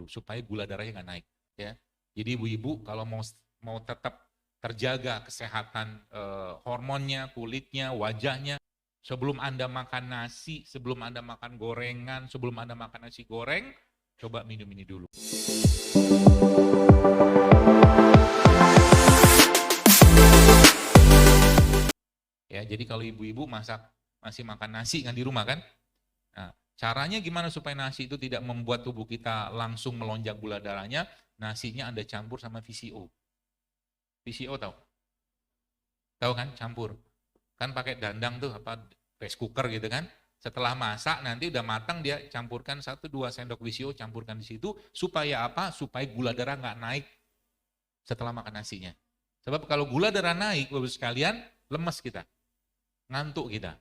dulu supaya gula darahnya nggak naik. Ya, jadi ibu-ibu kalau mau tetap terjaga kesehatan hormonnya, kulitnya, wajahnya, sebelum Anda makan nasi, sebelum Anda makan gorengan, sebelum Anda makan nasi goreng, coba minum ini dulu. Ya, jadi kalau ibu-ibu masih makan nasi kan di rumah kan? Nah, caranya gimana supaya nasi itu tidak membuat tubuh kita langsung melonjak gula darahnya? Nasinya Anda campur sama VCO. VCO tahu? Tahu kan? Campur. Kan pakai dandang tuh apa rice cooker gitu kan? Setelah masak nanti udah matang dia campurkan 1-2 sendok VCO campurkan di situ supaya apa? Supaya gula darah nggak naik setelah makan nasinya. Sebab kalau gula darah naik, Bapak sekalian, lemes kita, ngantuk kita.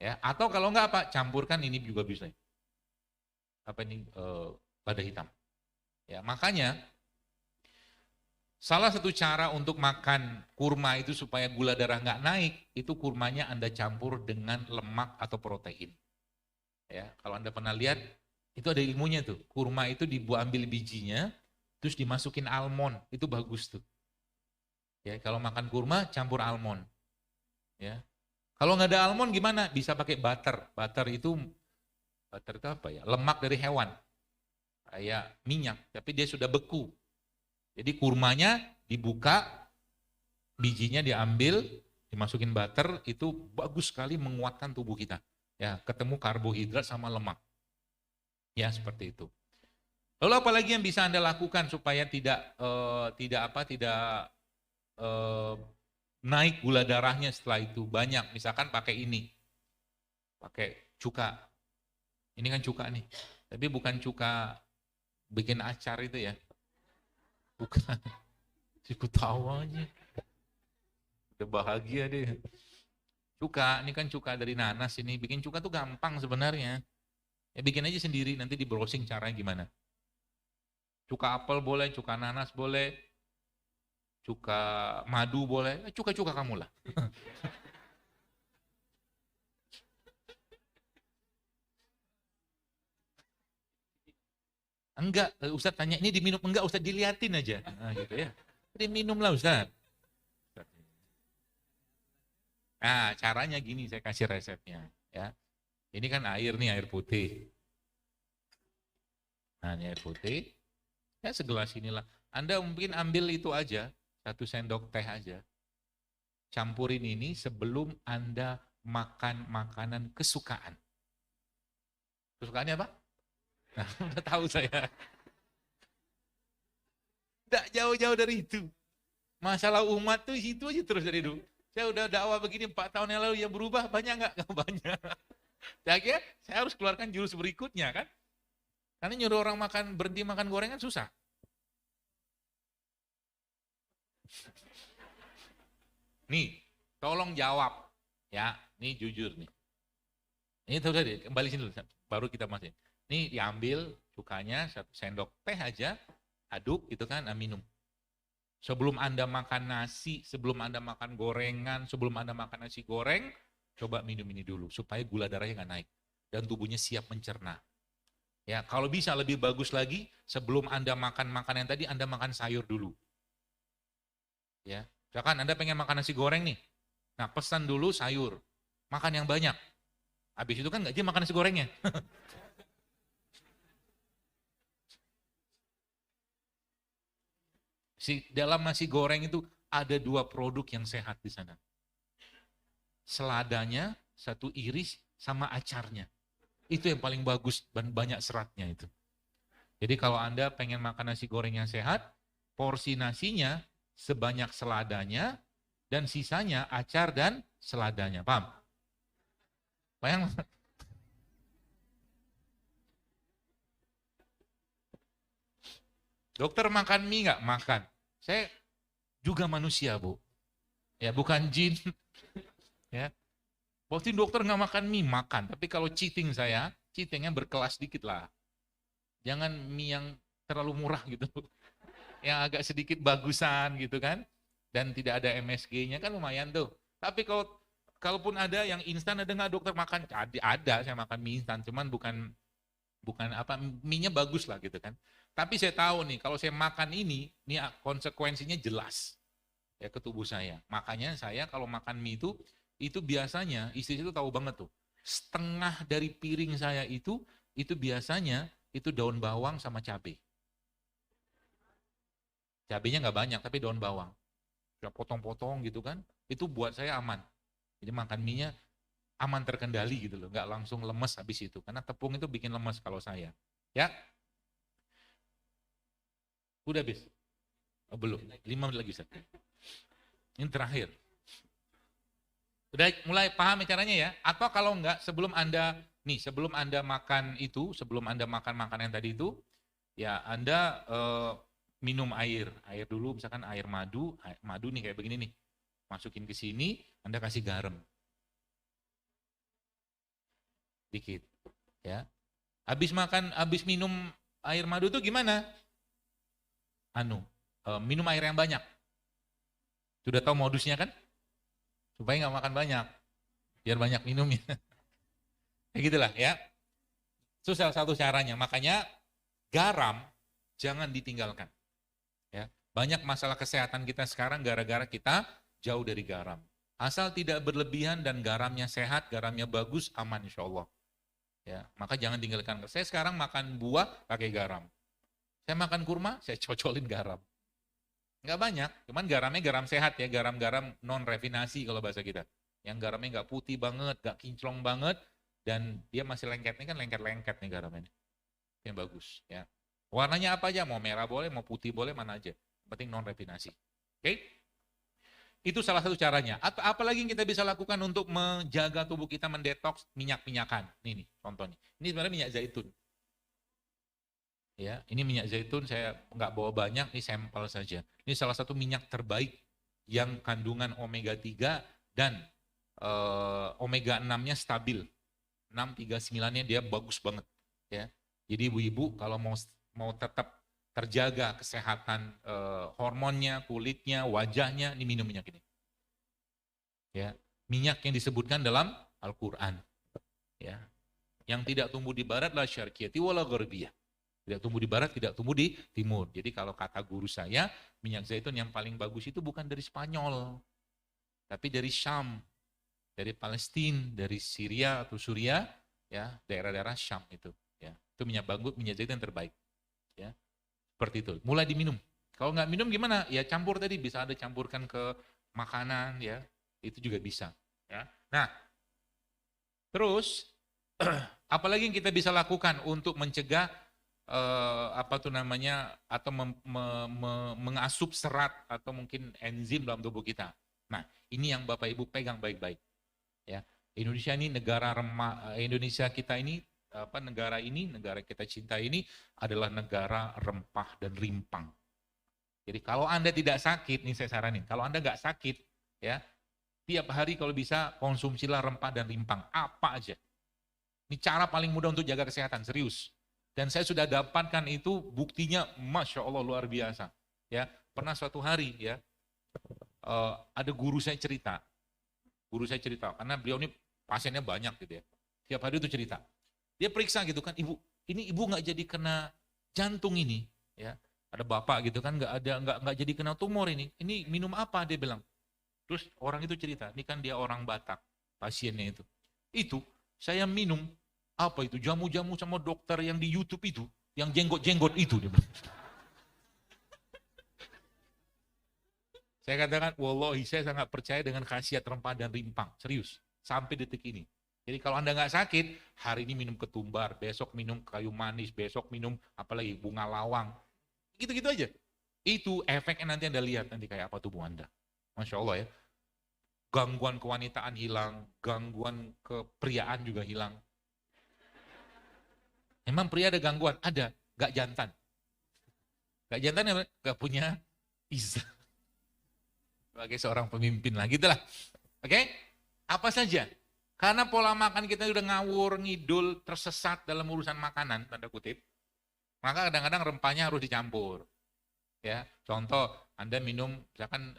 Ya, atau kalau enggak apa, campurkan ini juga bisa. Apa ini lada hitam. Ya, makanya salah satu cara untuk makan kurma itu supaya gula darah nggak naik, itu kurmanya Anda campur dengan lemak atau protein. Ya, kalau Anda pernah lihat, itu ada ilmunya tuh. Kurma itu diambil bijinya, terus dimasukin almond, itu bagus tuh. Ya, kalau makan kurma campur almond. Ya, kalau nggak ada almond gimana? Bisa pakai butter. Butter itu apa ya? Lemak dari hewan, kayak minyak, tapi dia sudah beku. Jadi kurmanya dibuka, bijinya diambil, dimasukin butter, itu bagus sekali menguatkan tubuh kita. Ya, ketemu karbohidrat sama lemak. Ya, seperti itu. Lalu apalagi yang bisa Anda lakukan supaya tidak naik gula darahnya setelah itu banyak? Misalkan pakai ini, pakai cuka. Ini kan cuka nih, tapi bukan cuka bikin acar itu ya. Bukan, ikut tahu aja. Udah bahagia deh. Cuka, ini kan cuka dari nanas ini. Bikin cuka tuh gampang sebenarnya. Ya bikin aja sendiri, nanti di browsing caranya gimana. Cuka apel boleh, cuka nanas boleh, cuka madu boleh, cuka-cuka kamu lah. Enggak, Ustadz tanya, ini diminum enggak? Ustadz diliatin aja. Nah, gitu ya. Diminum lah Ustadz. Nah, caranya gini, saya kasih resepnya. Ya, ini kan air nih, air putih. Nah, ini air putih. Ya segelas inilah. Anda mungkin ambil itu aja, 1 sendok teh aja. Campurin ini sebelum Anda makan makanan kesukaan. Kesukaannya apa? Nah, udah tahu saya. Tidak jauh-jauh dari itu. Masalah umat tuh itu aja terus dari dulu. Saya udah dakwah begini 4 tahun yang lalu, yang berubah banyak nggak? Nggak banyak. Saya harus keluarkan jurus berikutnya kan. Karena nyuruh orang berhenti makan gorengan susah. Nih, tolong jawab. Ya, nih jujur nih. Ini tuh tadi, kembali sini dulu, baru kita masih. Nih diambil cukanya 1 sendok teh aja, aduk gitu kan, minum. Sebelum Anda makan nasi, sebelum Anda makan gorengan, sebelum Anda makan nasi goreng, coba minum ini dulu supaya gula darahnya nggak naik dan tubuhnya siap mencerna. Ya, kalau bisa lebih bagus lagi, sebelum Anda makan makanan yang tadi, Anda makan sayur dulu. Ya, misalkan Anda pengen makan nasi goreng nih, nah pesan dulu sayur, makan yang banyak. Habis itu kan nggak dia makan nasi gorengnya. Dalam nasi goreng itu ada 2 produk yang sehat di sana. Seladanya, 1 iris, sama acarnya. Itu yang paling bagus dan banyak seratnya itu. Jadi kalau Anda pengen makan nasi goreng yang sehat, porsi nasinya sebanyak seladanya, dan sisanya acar dan seladanya. Paham? Bayang? Dokter makan mie nggak? Makan. Saya juga manusia, Bu. Ya, bukan jin. Ya. Waktu dokter nggak makan mie, makan. Tapi kalau cheatingnya berkelas dikit lah. Jangan mie yang terlalu murah gitu. Yang agak sedikit bagusan gitu kan. Dan tidak ada MSG-nya kan lumayan tuh. Tapi kalaupun ada yang instan, ada nggak dokter makan? Ada, saya makan mie instan. Cuman bukan apa, mie-nya bagus lah gitu kan. Tapi saya tahu nih, kalau saya makan ini konsekuensinya jelas ya ke tubuh saya. Makanya saya kalau makan mie itu biasanya istri itu tahu banget tuh. Setengah dari piring saya itu biasanya itu daun bawang sama cabai. Cabainya nggak banyak, tapi daun bawang. Ya potong-potong gitu kan, itu buat saya aman. Jadi makan mie-nya aman terkendali gitu loh, nggak langsung lemes habis itu. Karena tepung itu bikin lemes kalau saya. Ya, udah habis? Oh, belum, 5 menit lagi Ustaz. Ini terakhir. Udah mulai paham caranya ya? Atau kalau enggak, sebelum Anda makan itu, sebelum Anda makan makanan yang tadi itu, ya Anda minum air dulu, misalkan air madu nih kayak begini nih. Masukin ke sini, Anda kasih garam. Dikit. Ya. Habis minum air madu itu gimana? Minum air yang banyak. Sudah tahu modusnya kan? Supaya nggak makan banyak. Biar banyak minumnya. Kayak gitulah ya. Itu salah satu caranya. Makanya garam jangan ditinggalkan. Ya. Banyak masalah kesehatan kita sekarang gara-gara kita jauh dari garam. Asal tidak berlebihan dan garamnya sehat, garamnya bagus, aman insya Allah. Ya, maka jangan tinggalkan. Saya sekarang makan buah pakai garam. Saya makan kurma, saya cocolin garam. Nggak banyak, cuman garamnya garam sehat ya, garam-garam non-refinasi kalau bahasa kita. Yang garamnya nggak putih banget, nggak kinclong banget, dan dia masih lengket, ini kan lengket-lengket nih garamnya. Yang bagus ya. Warnanya apa aja, mau merah boleh, mau putih boleh, mana aja. Yang penting non-refinasi. Oke? Itu salah satu caranya. Atau apalagi yang kita bisa lakukan untuk menjaga tubuh kita mendetoks minyak-minyakan. Ini contohnya. Ini sebenarnya minyak zaitun. Ya, ini minyak zaitun saya nggak bawa banyak, ini sampel saja. Ini salah satu minyak terbaik yang kandungan omega 3 dan omega 6-nya stabil. 639-nya dia bagus banget ya. Jadi ibu-ibu kalau mau tetap terjaga kesehatan hormonnya, kulitnya, wajahnya, ini minum minyak ini. Ya, minyak yang disebutkan dalam Al-Qur'an. Ya. Yang tidak tumbuh di barat la syarqiyati wala gharbiyah. Tidak tumbuh di barat, tidak tumbuh di timur. Jadi kalau kata guru saya, minyak zaitun yang paling bagus itu bukan dari Spanyol, tapi dari Syam, dari Palestina, dari Syria atau Suriah, ya daerah-daerah Syam itu. Ya, itu minyak bagus, minyak zaitun yang terbaik. Ya, seperti itu. Mulai diminum. Kalau nggak minum gimana? Ya campur tadi, bisa ada campurkan ke makanan, ya itu juga bisa. Ya, nah terus apalagi yang kita bisa lakukan untuk mencegah atau mengasup serat atau mungkin enzim dalam tubuh kita. Nah, ini yang Bapak Ibu pegang baik-baik. Ya, Indonesia ini Indonesia kita ini negara kita cinta ini adalah negara rempah dan rimpang. Jadi kalau Anda tidak sakit, nih saya saranin, kalau Anda nggak sakit, ya tiap hari kalau bisa konsumsilah rempah dan rimpang, apa aja. Ini cara paling mudah untuk jaga kesehatan, serius. Dan saya sudah dapatkan itu buktinya, masya Allah luar biasa. Ya, pernah suatu hari ya, ada guru saya cerita, karena beliau ini pasiennya banyak gitu ya. Tiap hari itu cerita. Dia periksa gitu kan, ini ibu nggak jadi kena jantung ini, ya. Ada bapak gitu kan nggak jadi kena tumor ini. Ini minum apa dia bilang. Terus orang itu cerita, ini kan dia orang Batak, pasiennya itu. Itu saya minum apa itu jamu-jamu sama dokter yang di YouTube itu, yang jenggot-jenggot itu dia bilang. Saya katakan, wallahi saya sangat percaya dengan khasiat rempah dan rimpang, serius, sampai detik ini. Jadi kalau Anda nggak sakit, hari ini minum ketumbar, besok minum kayu manis, besok minum apalagi bunga lawang, gitu-gitu aja. Itu efeknya nanti Anda lihat nanti kayak apa tubuh Anda. Masya Allah ya. Gangguan kewanitaan hilang, gangguan kepriaan juga hilang. Emang pria ada gangguan? Ada, gak jantan. Gak jantan ya, gak punya izah. Sebagai seorang pemimpin lah, gitulah. Oke? Apa saja? Karena pola makan kita udah ngawur, ngidul, tersesat dalam urusan makanan, tanda kutip. Maka kadang-kadang rempahnya harus dicampur. Ya, contoh Anda minum misalkan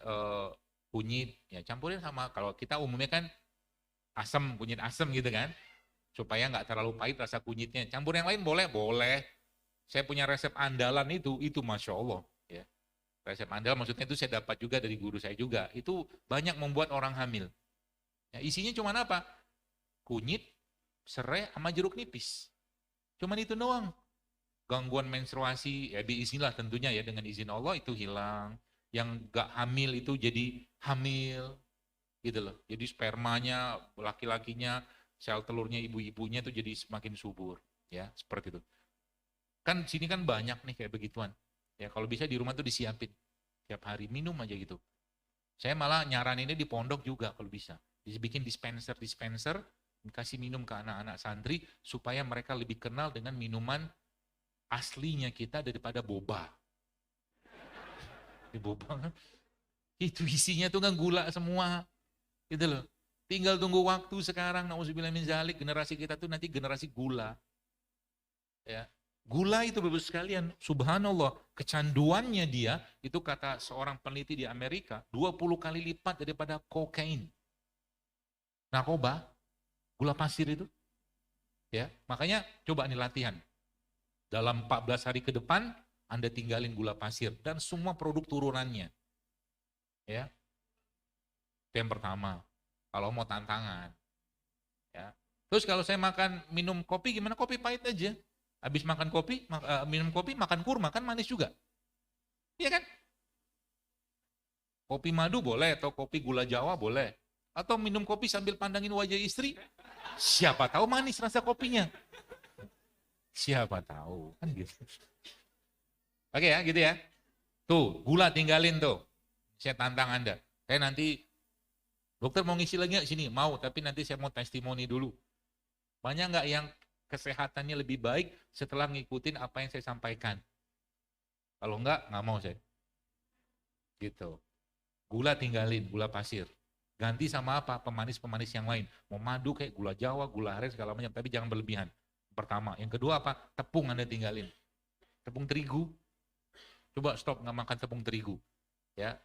kunyit, ya campurin sama, kalau kita umumnya kan asam, kunyit asam gitu kan. Supaya nggak terlalu pahit rasa kunyitnya. Campur yang lain boleh, boleh. Saya punya resep andalan itu Masya Allah. Ya. Resep andalan maksudnya itu saya dapat juga dari guru saya juga. Itu banyak membuat orang hamil. Ya, isinya cuma apa? Kunyit, serai, sama jeruk nipis. Cuman itu doang. Gangguan menstruasi, ya diizinlah tentunya ya dengan izin Allah itu hilang. Yang gak hamil itu jadi hamil, gitu loh. Jadi spermanya, laki-lakinya, sel telurnya ibu-ibunya itu jadi semakin subur. Ya, seperti itu. Kan sini kan banyak nih kayak begituan. Ya kalau bisa di rumah tuh disiapin. Tiap hari minum aja gitu. Saya malah nyaraninnya di pondok juga kalau bisa. Dibikin dispenser, kasih minum ke anak-anak santri supaya mereka lebih kenal dengan minuman aslinya kita daripada boba. Di boba itu isinya tuh kan gula semua. Gitu loh. Tinggal tunggu waktu sekarang, nauzubillah min zalik, generasi kita tuh nanti generasi gula. Ya. Gula itu Bapak sekalian, subhanallah, kecanduannya dia, itu kata seorang peneliti di Amerika, 20 kali lipat daripada kokain. Narkoba, gula pasir itu. Ya, makanya coba nih latihan. Dalam 14 hari ke depan, Anda tinggalin gula pasir dan semua produk turunannya. Ya, itu yang pertama. Kalau mau tantangan. Ya. Terus kalau saya makan minum kopi gimana? Kopi pahit aja. Habis makan kopi, minum kopi, makan kurma, kan manis juga. Iya kan? Kopi madu boleh, atau kopi gula Jawa boleh. Atau minum kopi sambil pandangin wajah istri, siapa tahu manis rasa kopinya. Siapa tahu, kan gitu. Oke ya, gitu ya. Tuh, gula tinggalin tuh. Saya tantang Anda. Saya nanti, dokter mau ngisi lagi nggak sini? Mau, tapi nanti saya mau testimoni dulu. Banyak nggak yang kesehatannya lebih baik setelah ngikutin apa yang saya sampaikan? Kalau nggak mau saya. Gitu. Gula tinggalin, gula pasir. Ganti sama apa? Pemanis-pemanis yang lain. Mau madu kayak gula Jawa, gula aren segala macam, tapi jangan berlebihan. Pertama. Yang kedua apa? Tepung Anda tinggalin. Tepung terigu. Coba stop nggak makan tepung terigu. Ya.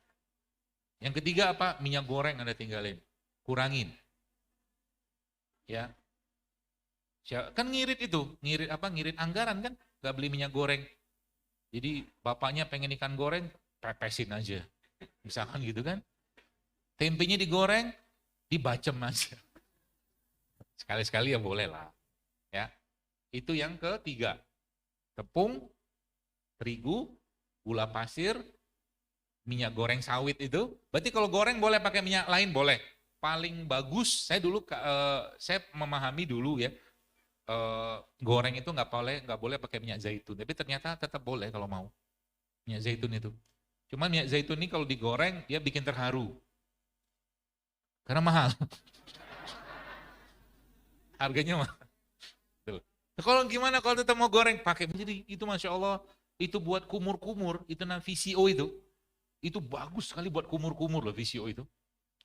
Yang ketiga apa? Minyak goreng Anda tinggalin. Kurangin. Ya. Kan ngirit itu, ngirit apa? Ngirit anggaran kan? Gak beli minyak goreng. Jadi bapaknya pengen ikan goreng, pepesin aja. Misalkan gitu kan. Tempenya digoreng, dibacem aja. Sekali-sekali ya boleh lah. Ya. Itu yang ketiga. Tepung, terigu, gula pasir, minyak goreng sawit itu. Berarti kalau goreng boleh pakai minyak lain boleh. Paling bagus, saya dulu saya memahami dulu ya. Goreng itu nggak boleh pakai minyak zaitun. Tapi ternyata tetap boleh kalau mau. Minyak zaitun itu. Cuman minyak zaitun ini kalau digoreng dia bikin terharu. Karena mahal. Harganya mahal. Kalau gimana kalau tetap mau goreng pakai jadi itu Masya Allah itu buat kumur-kumur itu VCO itu bagus sekali buat kumur-kumur loh VCO itu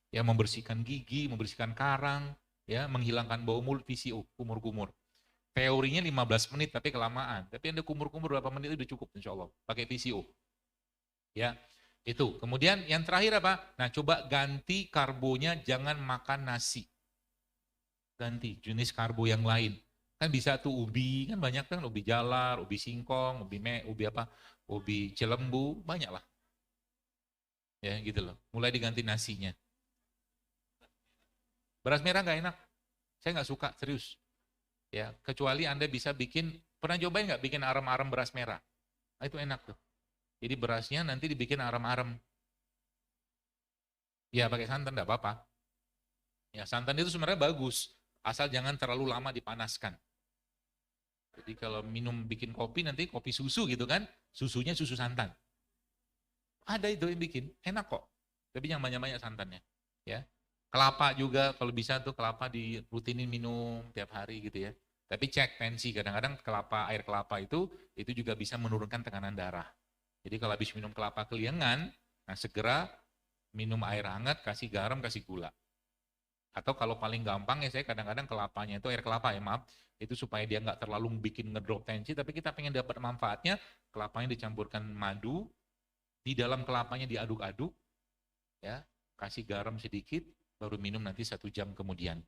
ya membersihkan gigi membersihkan karang ya menghilangkan bau mulut VCO kumur-kumur teorinya 15 menit tapi kelamaan tapi Anda kumur-kumur berapa menit itu udah cukup Insya Allah pakai VCO ya itu kemudian yang terakhir apa nah coba ganti karbonya jangan makan nasi ganti jenis karbo yang lain kan bisa tuh ubi kan banyak kan ubi jalar ubi singkong ubi apa ubi cilembu banyak lah ya gitu loh mulai diganti nasinya beras merah nggak enak saya nggak suka serius ya kecuali Anda bisa bikin pernah cobain nggak bikin arem-arem beras merah nah, itu enak tuh jadi berasnya nanti dibikin arem-arem ya pakai santan nggak apa-apa ya santan itu sebenarnya bagus asal jangan terlalu lama dipanaskan. Jadi kalau minum bikin kopi nanti kopi susu gitu kan, susunya susu santan. Ada itu yang bikin, enak kok. Tapi yang banyak-banyak santannya. Ya, kelapa juga kalau bisa tuh kelapa dirutinin minum tiap hari gitu ya. Tapi cek tensi, kadang-kadang air kelapa itu juga bisa menurunkan tekanan darah. Jadi kalau habis minum kelapa keliengan, nah segera minum air hangat, kasih garam, kasih gula. Atau kalau paling gampang ya saya kadang-kadang kelapanya itu air kelapa ya maaf itu supaya dia nggak terlalu bikin ngedrop tensi tapi kita pengen dapat manfaatnya kelapanya dicampurkan madu di dalam kelapanya diaduk-aduk ya kasih garam sedikit baru minum nanti 1 jam kemudian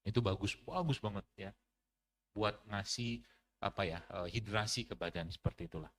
itu bagus banget ya buat ngasih hidrasi ke badan seperti itulah.